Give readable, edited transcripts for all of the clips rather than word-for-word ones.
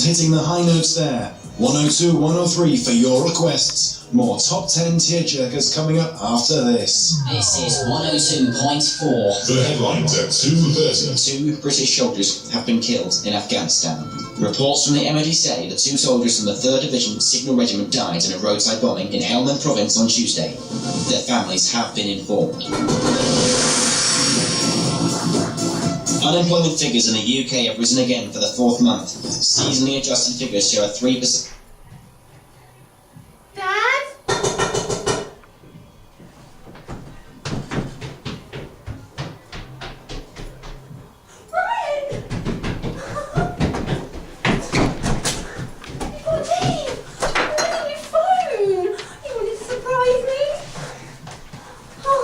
Hitting the high notes there. 102, 103 for your requests. More top 10 tearjerkers coming up after this. This is 102.4. The headlines at 2:30. 2 British soldiers have been killed in Afghanistan. Reports from the MOD say that 2 soldiers from the 3rd Division Signal Regiment died in a roadside bombing in Helmand Province on Tuesday. Their families have been informed. Unemployment figures in the UK have risen again for the 4th month. Seasonally adjusted figures show a 3%. Dad? Brian! You got leave! Where's on your phone? You wanted to surprise me? Oh.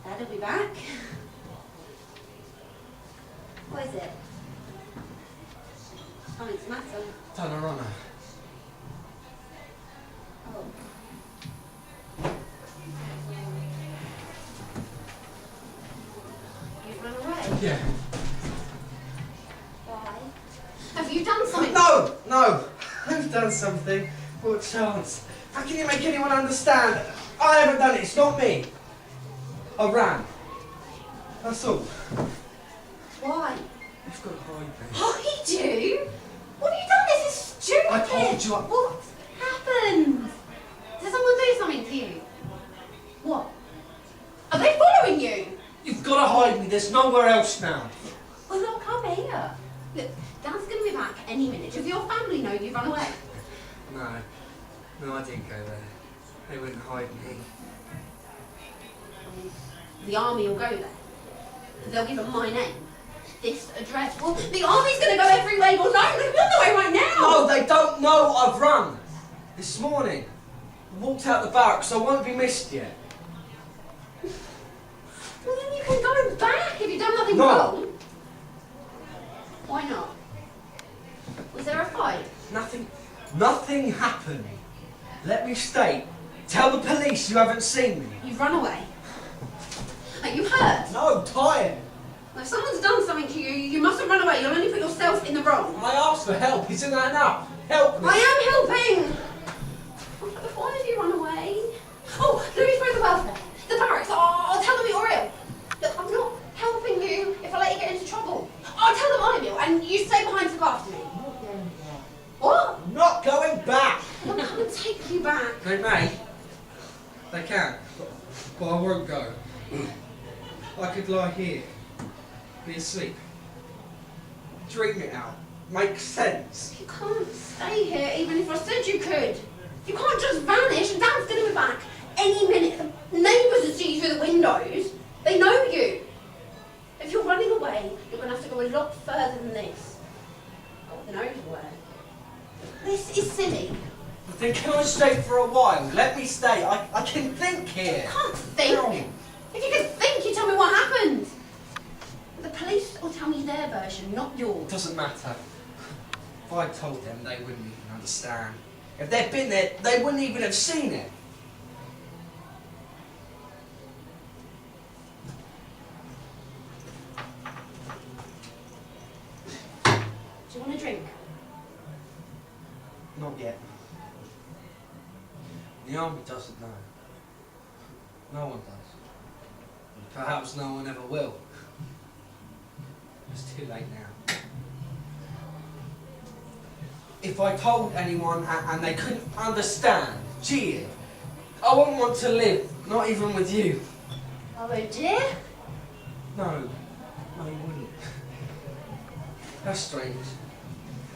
Dad'll be back. What is it? Something's the matter. Done her honour. Oh. You've run away? Yeah. Why? Have you done something? No! I've done something. What chance? How can you make anyone understand? I haven't done it, it's not me. I ran. That's all. Why? You've got to hide me. Hide you? What have you done? This is stupid. I told you What happened? Did someone do something to you? What? Are they following you? You've got to hide me, there's nowhere else now. Well, look, come here. Look, Dad's going to be back any minute. Does your family know you've run away? No, I didn't go there. They wouldn't hide me. The army will go there. They'll give them my name. This address. Well, the army's going to go everywhere you're known. They're on the way right now. No, they don't know I've run. This morning. I walked out the barracks, so I won't be missed yet. Well, then you can go back if you've done nothing No. wrong. Why not? Was there a fight? Nothing happened. Let me stay. Tell the police you haven't seen me. You've run away. Are you hurt? No, tired. Well, if someone's done something to you, you mustn't run away. You'll only put yourself in the wrong. I asked for help. Isn't that enough? Help me. I am helping. Why did you run away? Oh, let me throw the welfare. The barracks. I'll tell them you're ill. Look, I'm not helping you if I let you get into trouble. I'll tell them I'm ill and you stay behind to look after me. What? I'm not going back. I'll come and take you back. They may. They can. But I won't go. I could lie here. Be asleep. Dream it out. Make sense. You can't stay here even if I said you could. You can't just vanish and Dad's going to be back any minute. The neighbours will see you through the windows. They know you. If you're running away, you're going to have to go a lot further than this. God knows where. This is silly. Then can I stay for a while? Let me stay. I can think here. I can't think. No. If you could think, you tell me what happened. The police will tell me their version, not yours. Doesn't matter. If I told them, they wouldn't even understand. If they'd been there, they wouldn't even have seen it. Do you want a drink? Not yet. The army doesn't know. No one does. And perhaps no one ever will. It's too late now. If I told anyone and they couldn't understand, gee, I wouldn't want to live, not even with you. Oh dear. No, you wouldn't. That's strange.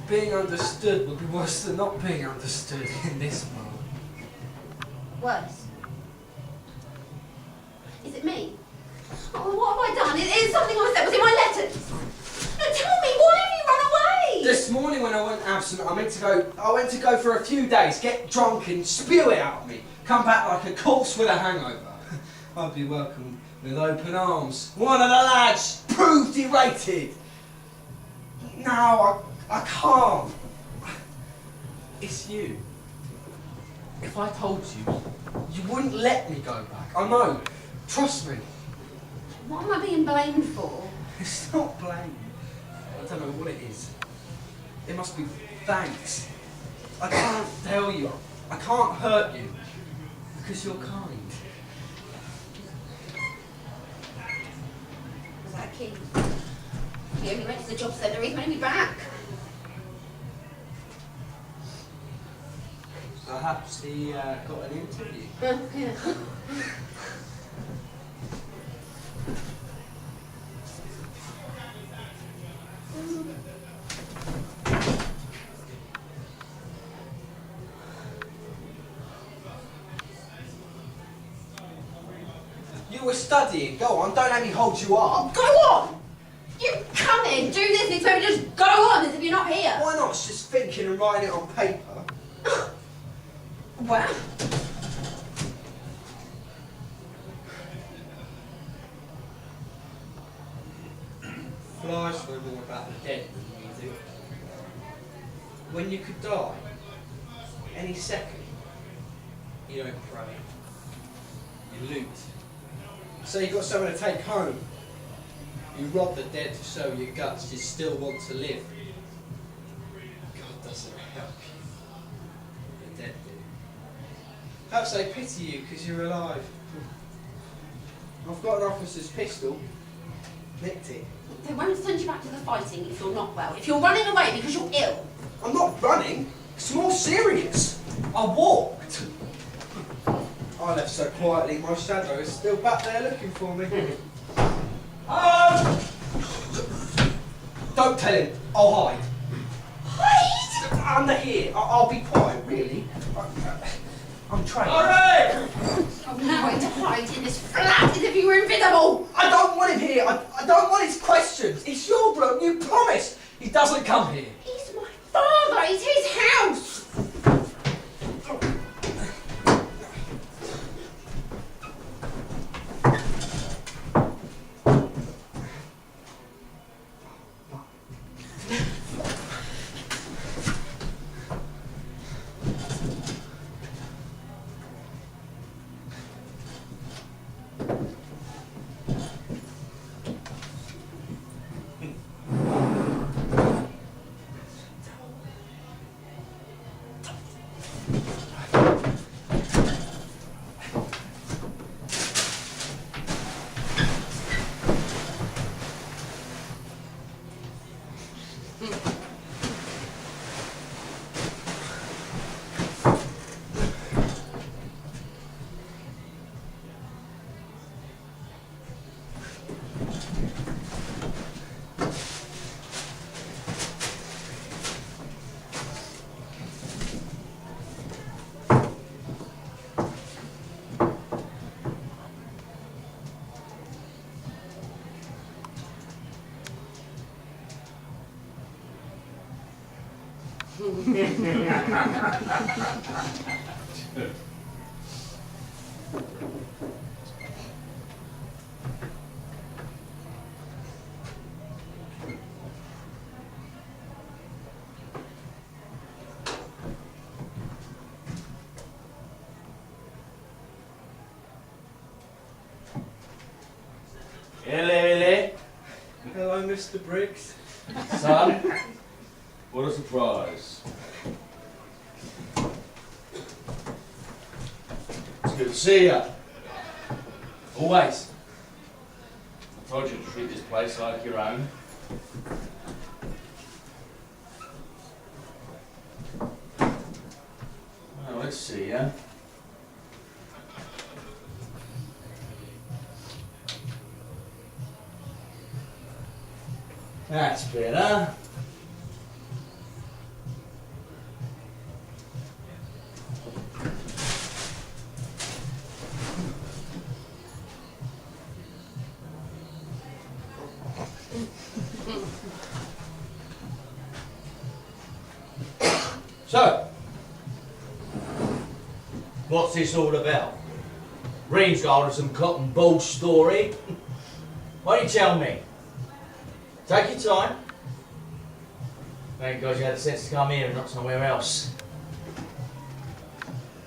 Being understood would be worse than not being understood in this world. Worse. Is it me? Oh, what have I done? It's something I said. Was it my letters? No, tell me, why have you run away? This morning when I went absent, I went to go for a few days, get drunk and spew it out of me. Come back like a corpse with a hangover. I'd be welcomed with open arms. One of the lads proved he rated. No, I can't. It's you. If I told you, you wouldn't let me go back. I know. Trust me. What am I being blamed for? It's not blame. I don't know what it is. It must be thanks. I can't tell you. I can't hurt you. Because you're kind. Was that a key? He only went to the job centre, he's made me back. Perhaps he got an interview. Yeah. You were studying. Go on, don't let me hold you up. Go on! You come in, do this, and expect me to just go on as if you're not here. Why not just thinking and writing it on paper? Well, Flies know more about the dead than we do. When you could die, any second, you don't pray. You loot. So you got something to take home. You rob the dead to show your guts, you still want to live. God doesn't help you. The dead do. Perhaps they pity you because you're alive. I've got an officer's pistol. Nicked it. they won't send you back to the fighting if you're not well. If you're running away because you're ill. I'm not running. It's more serious. I walked. I left so quietly, my shadow is still back there looking for me. Don't tell him. I'll hide. Hide? Under here. I'll be quiet, really. I'm trained. I'm going to hide in this flat as if you were invisible. I don't want him here. I don't want his questions. It's your room. You promised. He doesn't come here. He's my father. It's his house. Hello. Hello, Mr. Briggs. Son, what a surprise. It's good to see you. Always. I told you to treat this place like your own. Well, let's see ya. That's better. So, what's this all about? Reem's got us some cotton ball story. Why don't you tell me? Take your time. Thank God you had the sense to come here and not somewhere else.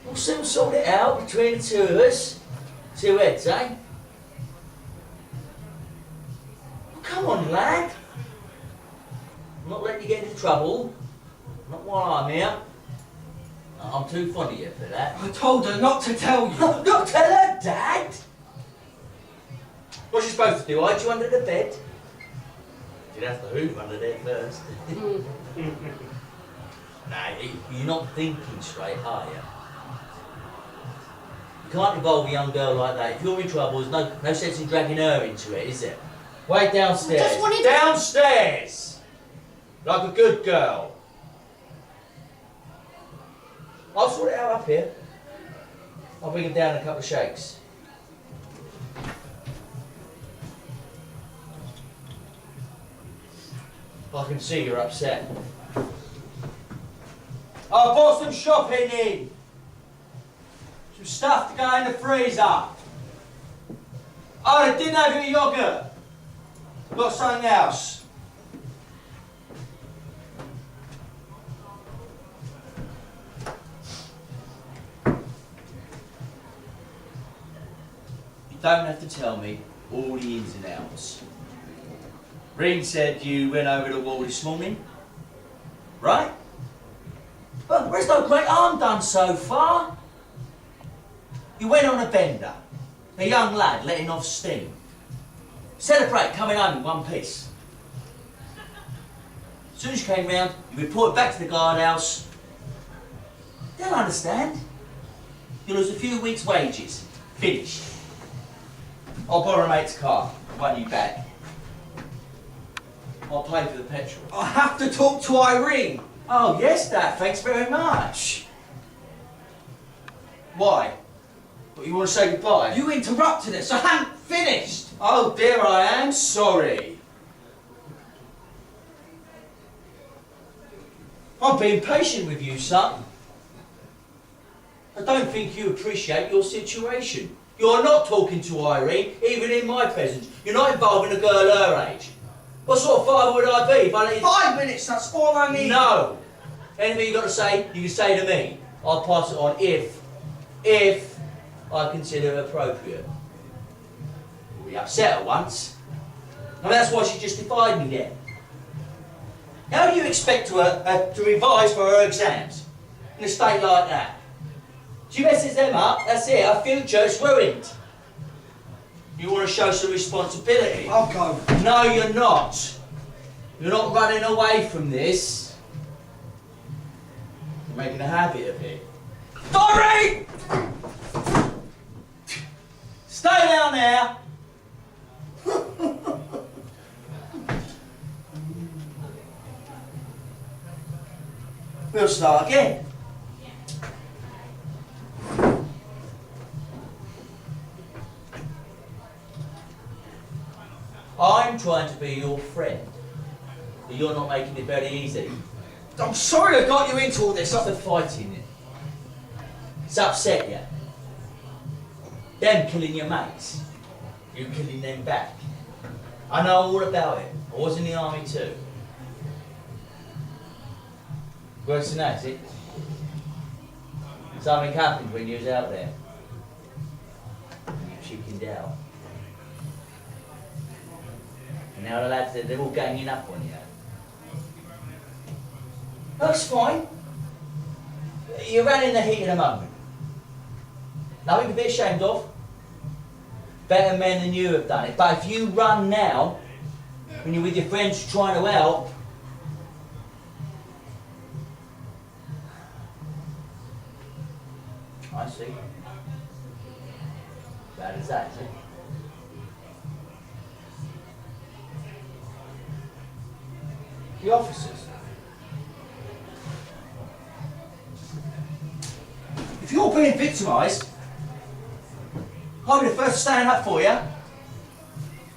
We'll soon sort it out between the two of us. Two heads, eh? Well, come on, lad. I'm not letting you get into trouble. Not while I'm here. I'm too fond of you for that. I told her not to tell you. Not tell her, Dad! What's she supposed to do? Hide you under the bed? You'd have to hoover under there first. Nah, you're not thinking straight, are you? You can't involve a young girl like that. If you're in trouble, there's no sense in dragging her into it, is there? Wait downstairs. I just wanted to- Downstairs! Like a good girl. I'll sort it out up here. I'll bring him down in a couple of shakes. I can see you're upset. I bought some shopping in. Some stuff to go in the freezer. Oh, I didn't have your yogurt. Got something else. You don't have to tell me all the ins and outs. Reem said you went over the wall this morning, right? But there's no great harm done so far. You went on a bender, a young lad letting off steam. Celebrate coming home in one piece. As soon as you came round, you reported back to the guardhouse. They'll understand. You lose a few weeks' wages. Finished. I'll borrow a mate's car. Want you back. I'll pay for the petrol. I have to talk to Irene. Oh, yes, Dad. Thanks very much. Why? What, you want to say goodbye? You interrupted us. I hadn't finished. Oh, dear, I am sorry. I'm being patient with you, son. I don't think you appreciate your situation. You're not talking to Irene, even in my presence. You're not involving a girl her age. What sort of father would I be if I let you... 5 minutes, that's all I need. No! Anything you got to say, you can say to me. I'll pass it on if I consider it appropriate. We upset her once. And that's why she justified me then. How do you expect her to revise for her exams in a state like that? She messes them up, that's it, her future's ruined. You want to show some responsibility? I'll go. No, you're not. You're not running away from this. You're making a habit of it. Dory! Stay down there. We'll start again. I'm trying to be your friend, but you're not making it very easy. I'm sorry I got you into all this. Stop the fighting. It's upset you. Them killing your mates. You killing them back. I know all about it. I was in the army too. Worse than that, is it? Something happened when you was out there. You chickened out. And now the lads, they're all ganging up on you. That's fine. You ran in the heat of the moment. Nothing to be ashamed of. Better men than you have done it. But if you run now, when you're with your friends trying to help, I see. Bad as that, is it? The officers. If you're being victimised, I'll be the first to stand up for you.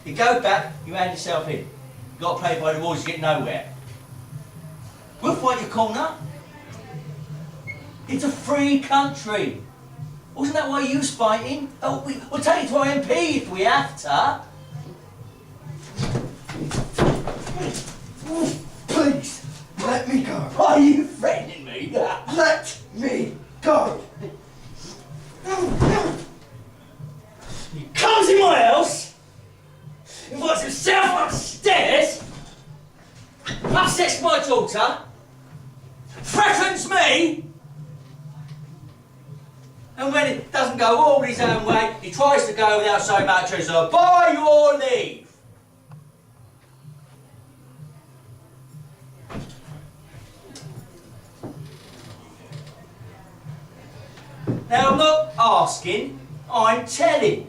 You go back, you hand yourself in. You've got to play by the rules, you get nowhere. We'll fight your corner. It's a free country. Wasn't that why you was fighting? Oh, we'll take it to our MP if we have to. Please, let me go. Are you threatening me? Let me go. He comes in my house, invites himself upstairs, upsets my daughter, threatens me, and when it doesn't go all his own way, he tries to go without so much as a by your leave. Now I'm not asking, I'm telling.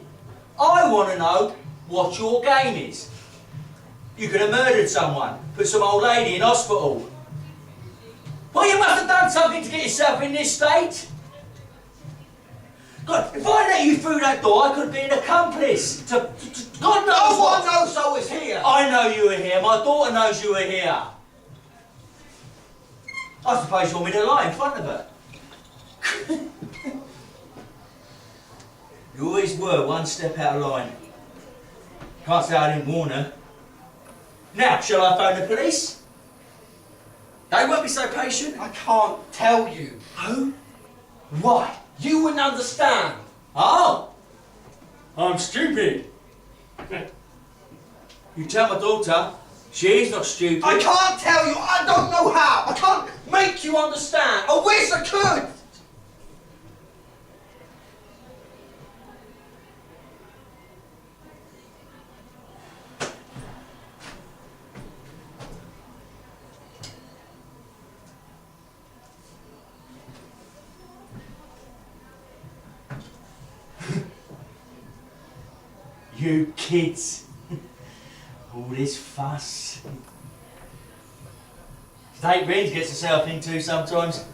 I want to know what your game is. You could have murdered someone, put some old lady in hospital. Well, you must have done something to get yourself in this state. God, if I let you through that door, I could have been an accomplice to God knows No one knows I was here. I know you were here. My daughter knows you were here. I suppose you want me to lie in front of her. You always were one step out of line. Can't say I didn't warn her. Now, shall I phone the police? They won't be so patient. I can't tell you. Oh? Why? You wouldn't understand. Oh! I'm stupid. You tell my daughter, she's not stupid. I can't tell you. I don't know how. I can't make you understand. I wish I could. You kids. All this fuss. State Rings gets herself into sometimes.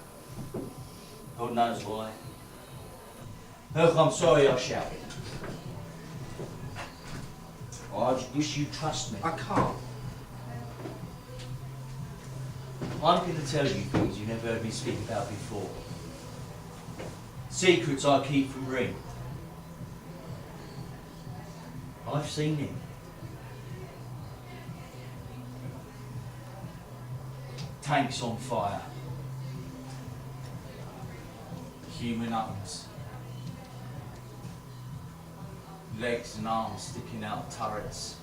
God knows why. Look, I'm sorry I shouted. I just wish you'd trust me. I can't. I'm going to tell you things you never heard me speak about before. Secrets I keep from Ring. I've seen him. Tanks on fire. Human ovens. Legs and arms sticking out of turrets.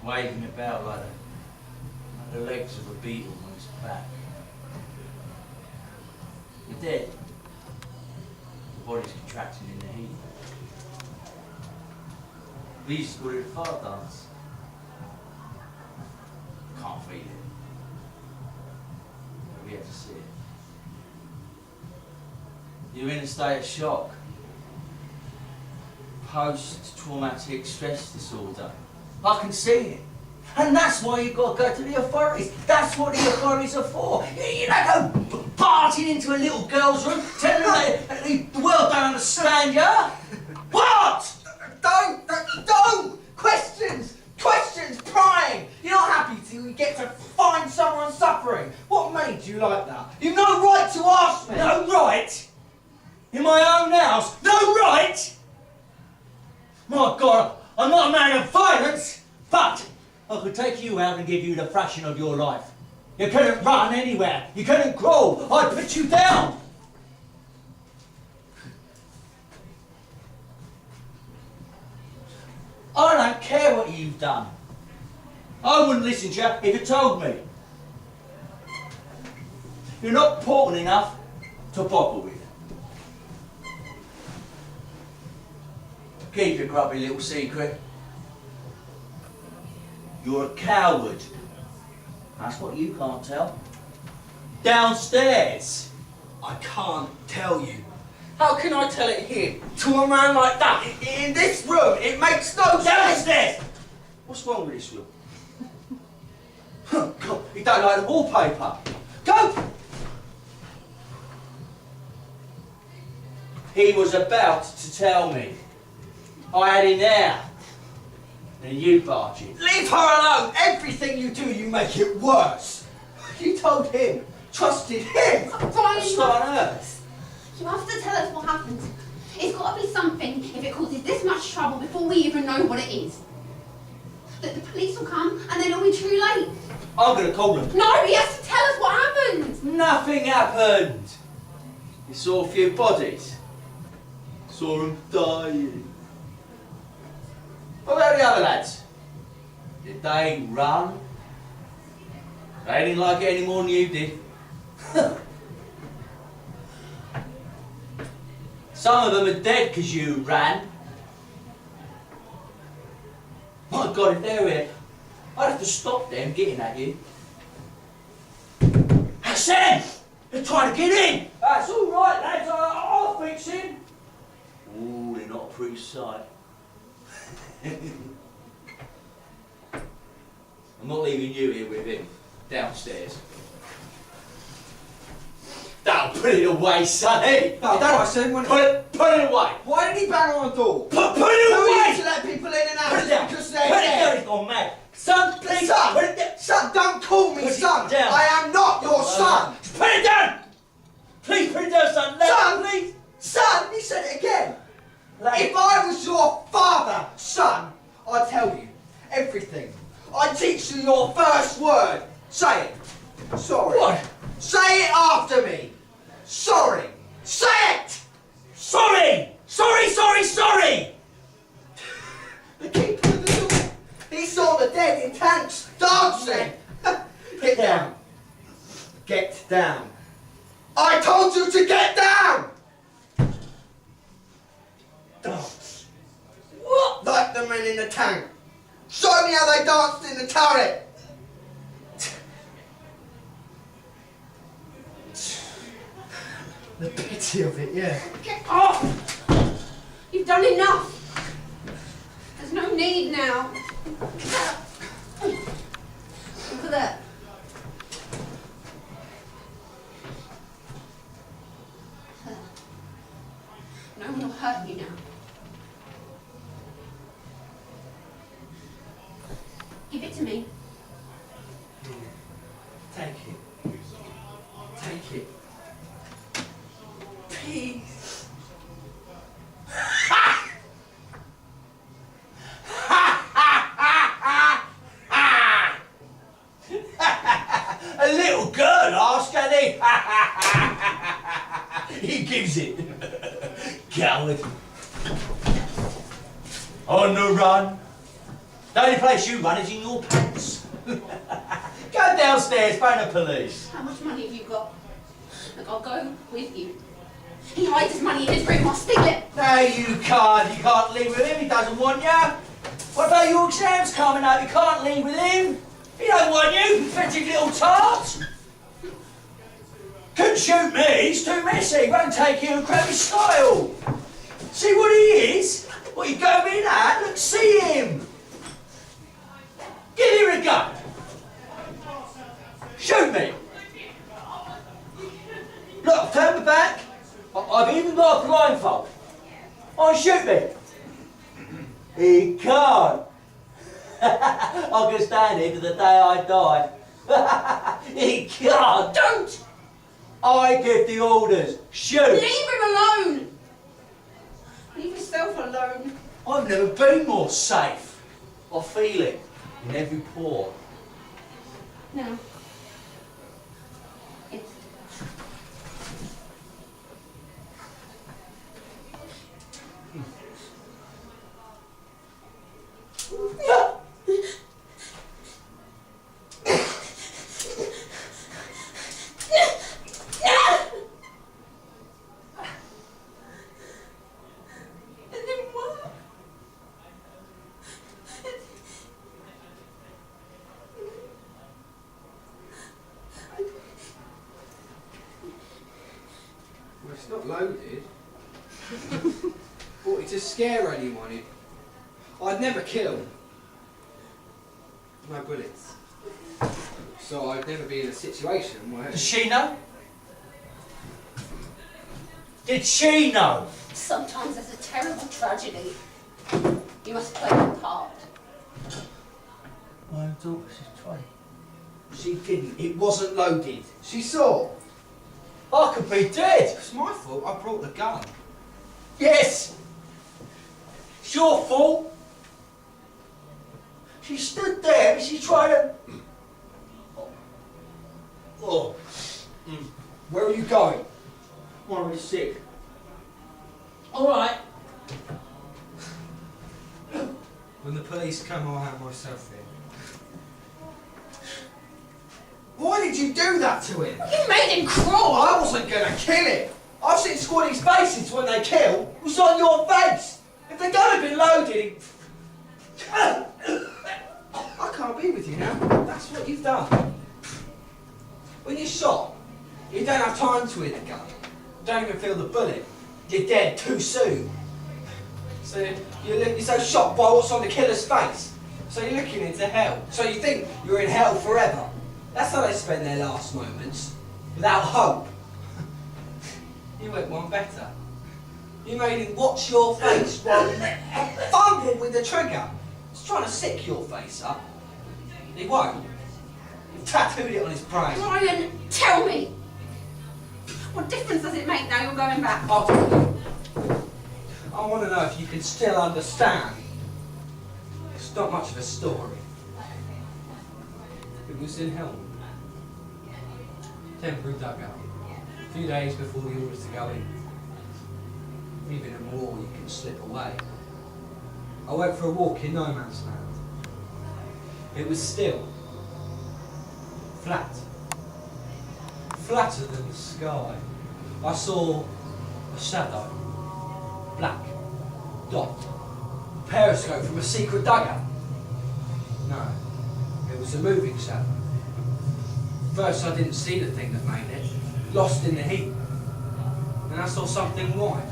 Waving about like the legs of a beetle on its back. You're dead. The body's contracting in the heat. We used to call it a fire dance. Can't feel it. But we had to see it. You're in a state of shock. Post-traumatic stress disorder. I can see it. And that's why you've got to go to the authorities. That's what the authorities are for. You don't go barging into a little girl's room telling her that the world don't understand you. What? Don't! Questions! Prying! You're not happy till you get to find someone someone suffering. What made you like that? You've no right to ask me. No right? In my own house? No right? My God, I'm not a man of violence, but I could take you out and give you the fraction of your life. You couldn't run anywhere. You couldn't crawl. I'd put you down. I don't care what you've done. I wouldn't listen to you if you told me. You're not important enough to bother with. Keep your grubby little secret. You're a coward. That's what you can't tell. Downstairs. I can't tell you. How can I tell it here? To a man like that, in this room, it makes no sense! Downstairs! What's wrong with this room? God, you don't like the wallpaper. Go! He was about to tell me. I had him there. And you barge in. Leave her alone! Everything you do, you make it worse. You told him, trusted him. What's on earth? You have to tell us what happened. It's got to be something if it causes this much trouble before we even know what it is. That the police will come and then it'll be too late. I'm going to call them. No, he has to tell us what happened. Nothing happened. You saw a few bodies. Saw them dying. What about the other lads? Did they run? They didn't like it any more than you did. Some of them are dead because you ran. My God, if they were here, I'd have to stop them getting at you. That's them! They're trying to get in! That's all right, lads, I'll fix him. Ooh, they're not a pretty sight. I'm not leaving you here with him. Downstairs. Don't put it away, sonny! No, I said when... Put it away! Why did he bang on the door? Put it Who away! used to let people in and out Put it down! because Put they're it down! dead? He's gone mad! Son, please! Son! Put it down! Son, don't call me Put it son! down. I am not your son! Put it down! Please put it down, son! Let Son! me, please! Son! He said it again! Let If I was your father, son, I'd tell you everything. I'd teach you your first word. Say it. Sorry. What? Say it after me. Sorry. Say it! Sorry! Sorry, sorry, sorry! The keeper of the door. He saw the dead in tanks dancing. Get down. Get down. I told you to get down! Dance. What? Like the men in the tank. Show me how they danced in the turret. The pity of it, yeah. Get off! You've done enough. There's no need now. Look at that. No one will hurt you now. Give it to me. Take it. Take it. Peace. A little girl asked, can he? He gives it. Coward. On the run. The only place you run is in your pants. Go downstairs, phone the police. How much money have you got? Look, I'll go with you. He hides his money in his room. I'll steal it. No, you can't. You can't leave with him. He doesn't want you. What about your exams coming up? You can't leave with him. He don't want you, pathetic little tart. Couldn't shoot me. He's too messy. Won't take you and crap his style. See what he is? What you go in at? Look, see him. Give him a gun. Shoot me. Look, I've turned my back. I've even got a blindfold. Oh, shoot me. He can't. I can stand here to the day I die. He can't! Don't! I give the orders. Shoot! Leave him alone! Leave yourself alone. I've never been more safe. I feel it in every pore. No. It's... It didn't work. Well, it's not loaded. Bought it to scare anyone. I'd never kill. No bullets. So I'd never be in a situation where... Does she know? Did she know? Sometimes there's a terrible tragedy. You must play your part. My daughter, she's 20. She didn't. It wasn't loaded. She saw. I could be dead. It's my fault. I brought the gun. Yes. It's your fault. She stood there and she tried to... Oh. Where are you going? One was sick. All right. When the police come, I'll have myself in. Why did you do that to him? You made him Oh, crawl! I wasn't gonna kill him. I've seen squaddies' faces when they kill. It was on your face. If the gun had been loaded... I can't be with you now. That's what you've done. When you're shot, you don't have time to hear the gun. You don't even feel the bullet. You're dead too soon. So you're so shocked by what's on the killer's face. So you're looking into hell. So you think you're in hell forever. That's how they spend their last moments. Without hope. You went one better. You made him watch your face while you fumbled with the trigger. He's trying to sick your face up. He won't. You've tattooed it on his brain. Brian, tell me! What difference does it make now you're going back? I'll tell you. I want to know if you can still understand. It's not much of a story. It was in Helm. Temporary dugout. A few days before the orders to go in. Even in war, you can slip away. I went for a walk in no man's land. It was still. Flat. Flatter than the sky. I saw a shadow. Black. Dot. Periscope from a secret dugout. No. It was a moving shadow. First I didn't see the thing that made it. Lost in the heat. Then I saw something white.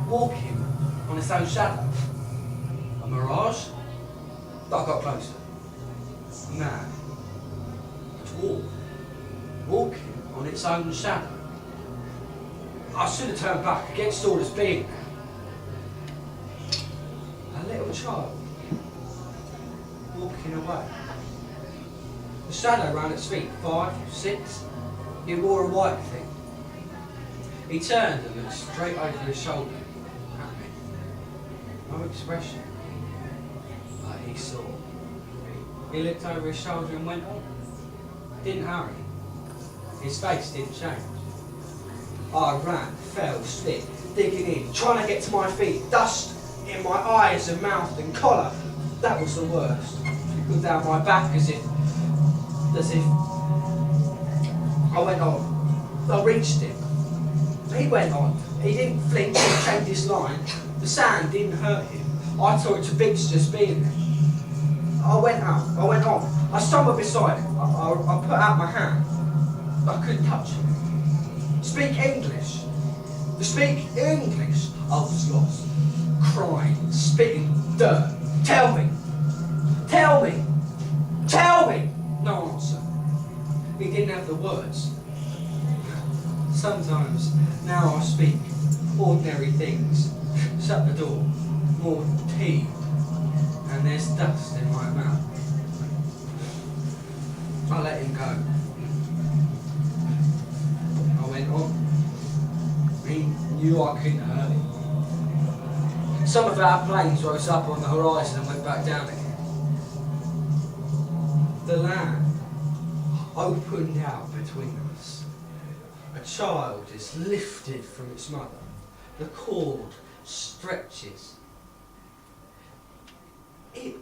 Walking on its own shadow. A mirage? But I got closer. A man. A dwarf. Walking on its own shadow. I should have turned back against all this being there. A little child. Walking away. The shadow ran its feet, 5, 6. He wore a white thing. He turned and looked straight over his shoulder at me. No expression. But he saw. He looked over his shoulder and went on. Didn't hurry. His face didn't change. I ran, fell, slipped, digging in, trying to get to my feet, dust in my eyes and mouth and collar. That was the worst. Trickled down my back as if I went on. I reached him. He went on. He didn't flinch or change his line. The sand didn't hurt him. I thought it to bits just being there. I went out. I went on. I stumbled beside him. I put out my hand. I couldn't touch him. Speak English. To speak English. I was lost. Crying, spitting dirt. Tell me. Tell me. Tell me. No answer. He didn't have the words. Sometimes, now I speak ordinary things. Shut the door. More tea. And there's dust in my mouth. I let him go. I went on. He knew I couldn't hurt him. Some of our planes rose up on the horizon and went back down again. The land opened out between us. A child is lifted from its mother. The cord stretches. It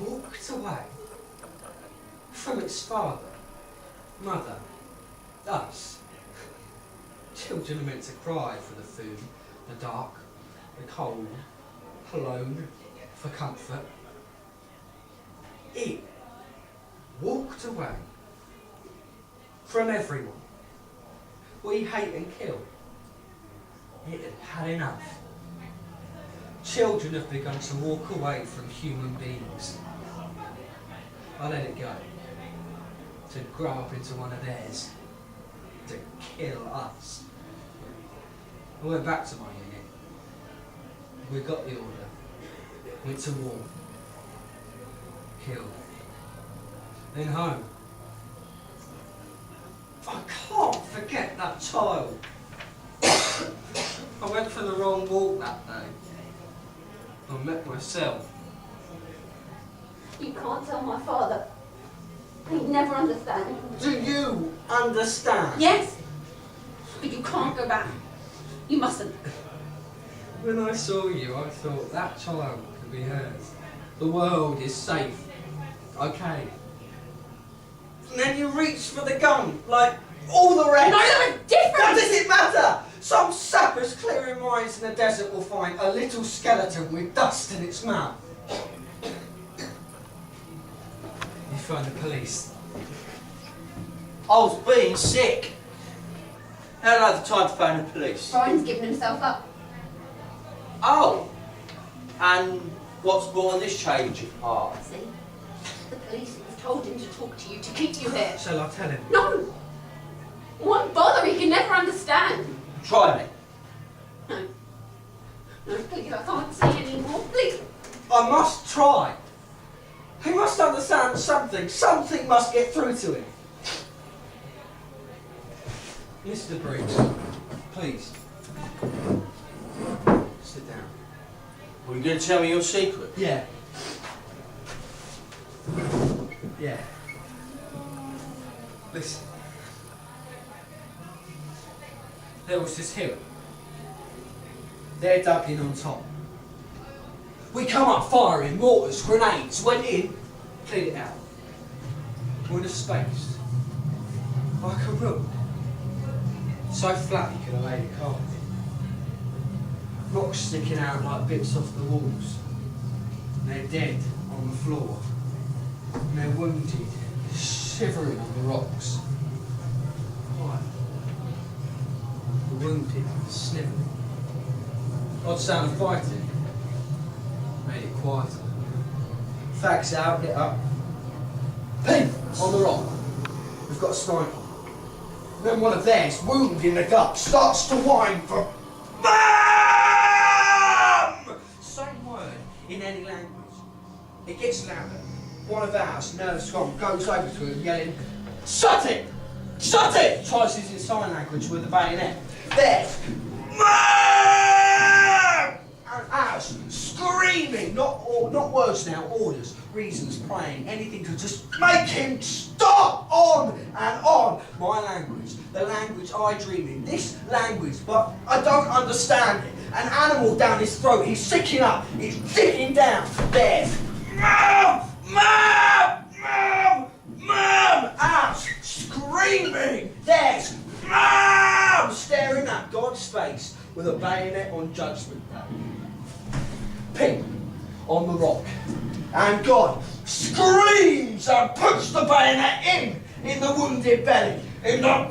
walked away from its father, mother, us. Children are meant to cry for the food, the dark, the cold, alone, for comfort. It walked away from everyone. We hate and kill. It had had enough. Children have begun to walk away from human beings. I let it go. To grow up into one of theirs. To kill us. I went back to my unit. We got the order. Went to war. Killed. Then home. I can't forget that child. I went for the wrong walk that day. I met myself. You can't tell my father. He'd never understand. Do you understand? Yes, but you can't go back. You mustn't. When I saw you, I thought that child could be hers. The world is safe. Okay. And then you reach for the gun, like all the rest. No, they were different! What does it matter? Some sappers clearing mines in the desert will find a little skeleton with dust in its mouth. You phone the police. I was being sick. How did I have the time to phone the police? Brian's given himself up. Oh! And what's brought on this change of heart? See? The police have told him to talk to you, to keep you here. Shall I tell him? No! It won't bother, he can never understand. Try me. No. No, please, I can't say anymore. Please. I must try. He must understand something. Something must get through to him. Mr. Briggs, please. Sit down. Were you going to tell me your secret? Yeah. Yeah. Listen. There was this hill. They're dug in on top. We come up firing mortars, grenades, went in, cleared it out. We're in a space. Like a room. So flat you could have laid a carpet. Rocks sticking out like bits off the walls. And they're dead on the floor. And they're wounded, shivering on the rocks. Quiet. The wounded, snivelling. Odd sound of fighting. Made it quieter. Fags out, get up. Pin! On the rock. We've got a sniper. Then one of theirs, wounded in the gut, starts to whine for BAM! Same word in any language. It gets louder. One of ours, nerves gone, goes over to him yelling, "Shut it! Shut it!" Tries to use his sign language with the bayonet. There's BAM! And ours, screaming, not words now, orders, reasons, praying, anything to just make him stop, on and on. My language, the language I dream in, this language, but I don't understand it. An animal down his throat, he's sicking up, he's digging down. There's Mom! Mom! Mom! Mom! Ours, screaming. There's Mom! Staring at God's face with a bayonet on Judgment Day. Ping on the rock, and God screams and puts the bayonet in the wounded belly, in the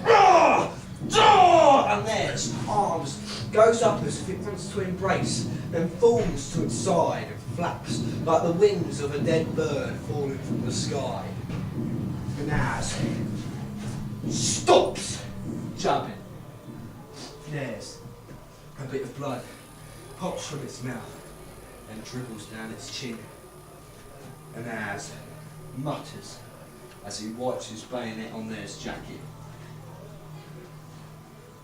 and there's arms, goes up as if it wants to embrace, then falls to its side and flaps like the wings of a dead bird falling from the sky. And as stops jumping, there's a bit of blood pops from its mouth and dribbles down its chin. And as mutters as he wipes his bayonet on Nair's jacket.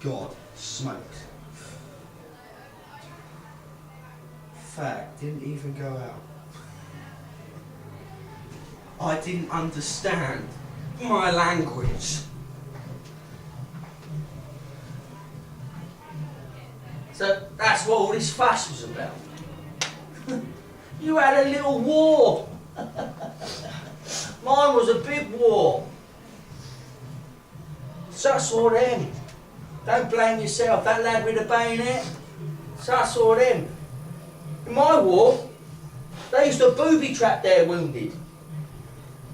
God smokes. Fag didn't even go out. I didn't understand my language. So that's what all this fuss was about. You had a little war. Mine was a big war. So I saw them. Don't blame yourself. That lad with the bayonet. So I saw them. In my war, they used to booby trap their wounded.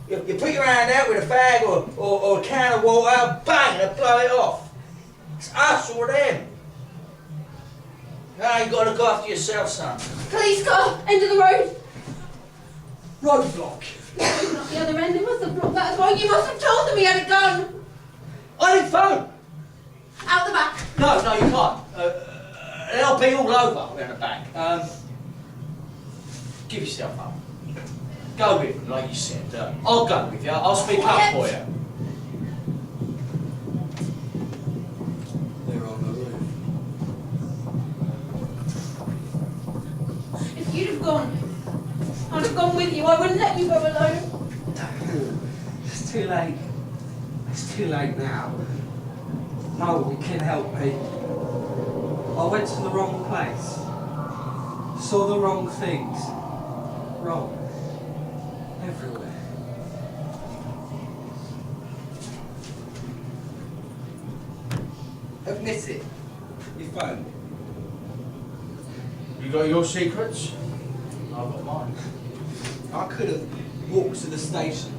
You put your hand out with a fag or a can of water, bang, and blow it off. So I saw them. Now you got to look after yourself, son. Police car, end of the road. Roadblock. No, not the other end. They must have blocked that as well. You must have told them he had a gun. I didn't phone. Out the back. No, you can't. They'll be all over around the back. Give yourself up. Go with them, like you said. I'll go with you. I'll speak up for you. They're on the roof. If you'd have gone, I'd have gone with you. I wouldn't let you go alone. It's too late. It's too late now. No one can help me. I went to the wrong place. Saw the wrong things. Wrong. Everywhere. Admit it. You phoned. You got your secrets? I've got mine. I could have walked to the station.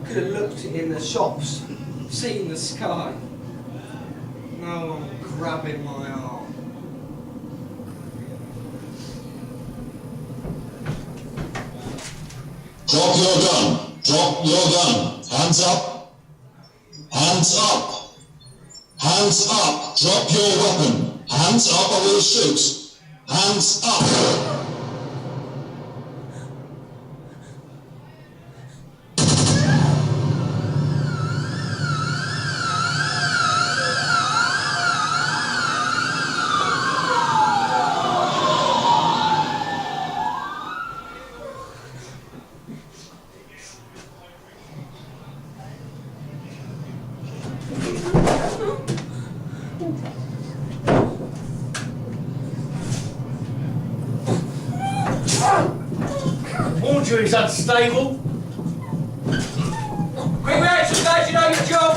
Could have looked in the shops. Seen the sky. No one grabbing my arm. Drop your gun. Drop your gun. Hands up. Hands up. Hands up. Drop your weapon. Hands up or we'll shoot. Hands up. Is unstable. Quick reaction, guys, you know your job.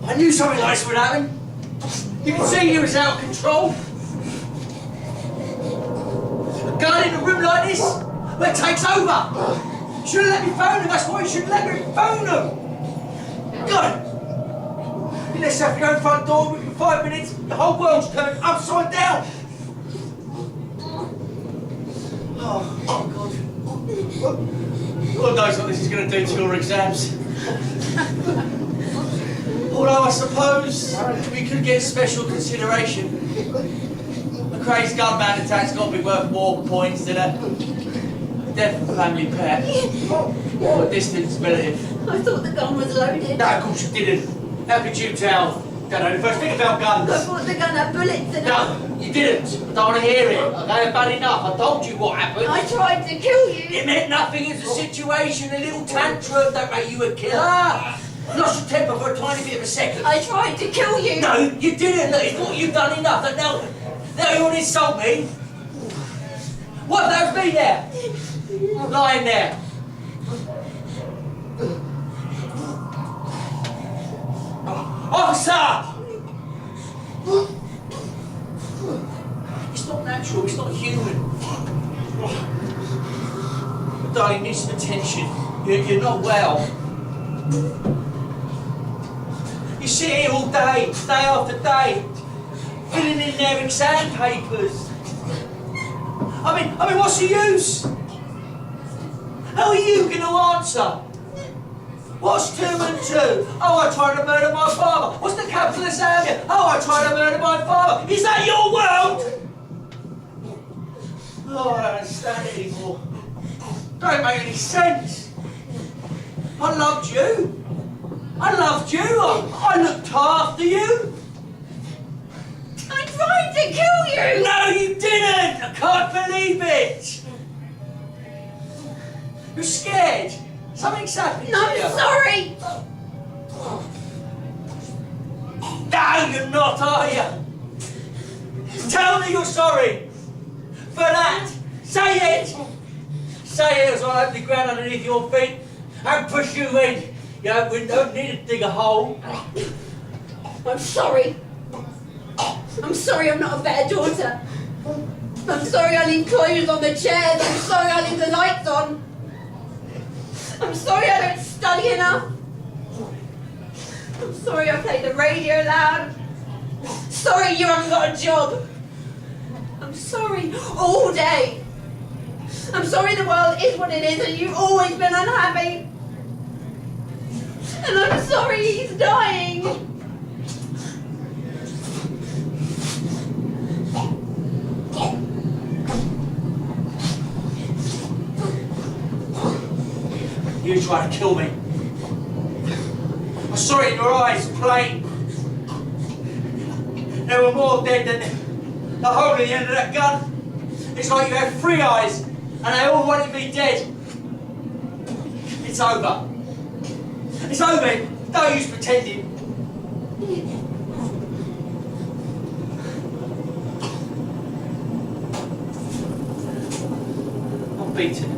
I knew something like this would happen. You can see he was out of control. A gun in a room like this, where it takes over. You should have let me phone him, that's why you should have let me phone him. Got it. You let yourself your own front door within 5 minutes, the whole world's turned upside down. Oh, God. God knows what this is going to do to your exams. Although I suppose we could get special consideration. A crazed gunman attack's got to be worth more points than a death of a family pet. Or a distant relative. I thought the gun was loaded. No, of course you didn't. How could you tell? Don't know the first thing about guns. I thought the gun had bullets in it. No, you didn't. I don't want to hear it. Okay, bad enough. I told you what happened. I tried to kill you. It meant nothing. It's a situation, a little tantrum. Don't make you a killer. Lost your temper for a tiny bit of a second. I tried to kill you. No, you didn't. Look, it's what you've done enough. That now you want to insult me. What if that was me there? Lying there. Officer! It's not natural, it's not human. But darling, need some attention. You're not well. You sit here all day after day, filling in their exam papers. I mean, what's the use? How are you going to answer? What's 2 and 2? Oh, I tried to murder my father. What's the capital of Zambia? Oh, I tried to murder my father. Is that your world? Oh, I don't understand it anymore. Don't make any sense. I loved you. I loved you. I looked after you. I tried to kill you! No, you didn't. I can't believe it. You're scared. Something's happened No, to you. I'm sorry! No, you're not, are you? Tell me you're sorry. For that. Say it. Say it as I open the ground underneath your feet and push you in. You don't need to dig a hole. I'm sorry. I'm sorry I'm not a better daughter. I'm sorry I leave clothes on the chairs. I'm sorry I leave the lights on. I'm sorry I don't study enough. I'm sorry I play the radio loud. Sorry you haven't got a job. I'm sorry all day. I'm sorry the world is what it is and you've always been unhappy. And I'm sorry he's dying. You tried to kill me. I saw it in your eyes, plain. There were more dead than the hole in the end of that gun. It's like you had 3 eyes, and they all wanted me dead. It's over. It's over. Don't use pretending. I'm beaten.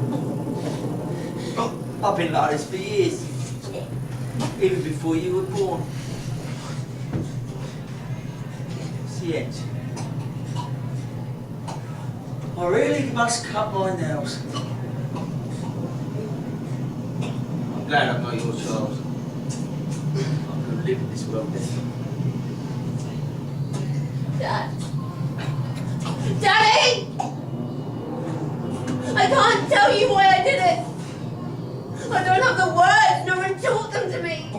I've been like this for years, even before you were born. Yet, I really must cut my nails. I'm glad I'm not your child. I couldn't live in this world then. Dad. Daddy! I can't tell you why I did it. I don't have the words. No one taught them to me.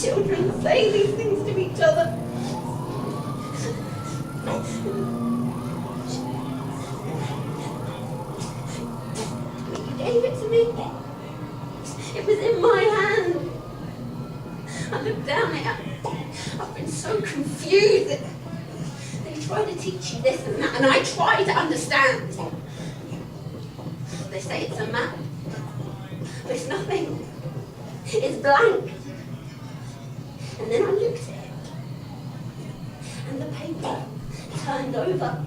Children say these things to each other. You gave it to me. It was in my hand. I looked down at it. I've been so confused. They try to teach you this and that, and I try to understand. They say it's a map. But it's nothing. It's blank. And then I looked at it. And the paper turned over.